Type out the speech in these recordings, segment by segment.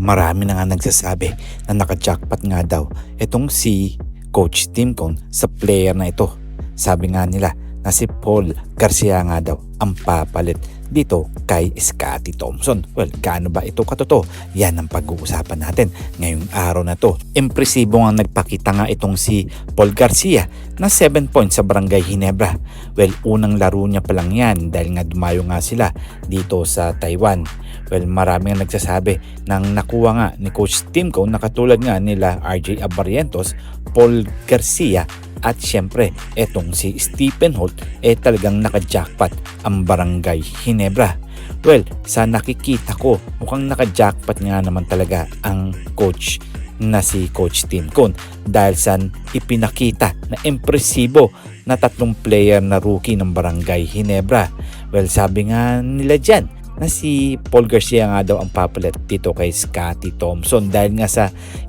marami na nga nagsasabi na naka-jackpot nga daw itong si Coach Tim Cone sa player na ito. Sabi nga nila na si Paul Garcia nga daw ang papalit dito kay Scottie Thompson. Well, gaano ba ito katotoo? Yan ang pag-uusapan natin ngayong araw na to. Impresibo nga nagpakita nga itong si Paul Garcia na 7 points sa Barangay Ginebra. Well, unang laro niya pa lang yan dahil nga dumayo nga sila dito sa Taiwan. Well, marami nga nagsasabi nang nakuha nga ni Coach Tim Cone na katulad nga nila RJ Abarrientos, Paul Garcia at syempre etong si Stephen Holt talagang naka-jackpot ang Barangay Ginebra. Well, sa nakikita ko mukhang naka-jackpot nga naman talaga ang coach na si Coach Tim Cone dahil sa ipinakita na impresibo na 3 player na rookie ng Barangay Ginebra. Well, sabi nga nila dyan na si Paul Garcia nga daw ang papalit dito kay Scottie Thompson dahil nga sa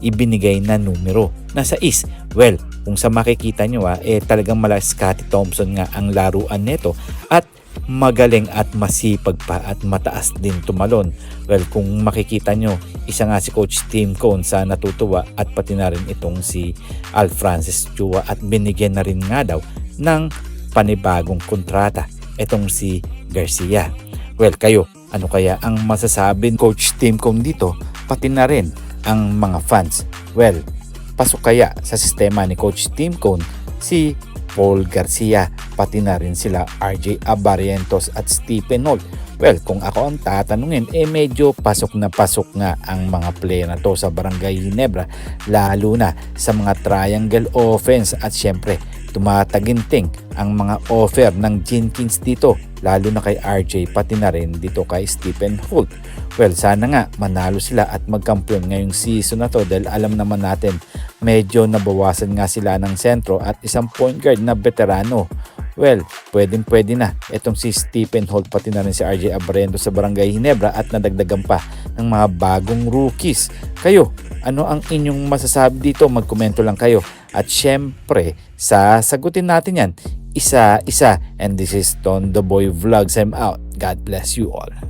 ibinigay na numero na 6. Well, kung sa makikita nyo talagang mala Scottie Thompson nga ang laruan nito at magaling at masipag pa at mataas din tumalon. Well, kung makikita nyo, isa nga si Coach Tim Cone sa natutuwa at pati na rin itong si Al Francis Chua at binigyan na rin nga daw ng panibagong kontrata itong si Garcia. Well, kayo, ano kaya ang masasabi ni Coach Tim Cone dito pati na rin ang mga fans? Well, pasok kaya sa sistema ni Coach Tim Cone si Paul Garcia pati na rin sila RJ Abarrientos at Stephen Holt? Well, kung ako ang tatanungin, medyo pasok na pasok nga ang mga player na to sa Barangay Ginebra, lalo na sa mga triangle offense at syempre tumataginting ang mga offer ng Jenkins dito, lalo na kay RJ pati na rin dito kay Stephen Holt. Well, sana nga manalo sila at magkampiyon ngayong season na to dahil alam naman natin medyo nabawasan nga sila ng sentro at isang point guard na veterano. Well, pwede na itong si Stephen Holt pati na rin si RJ Abarrientos sa Barangay Ginebra at nadagdagan pa ng mga bagong rookies. Kayo, ano ang inyong masasabi dito? Magkomento lang kayo. At syempre, sasagutin natin yan isa-isa. And this is Ton the Boy Vlogs. I'm out. God bless you all.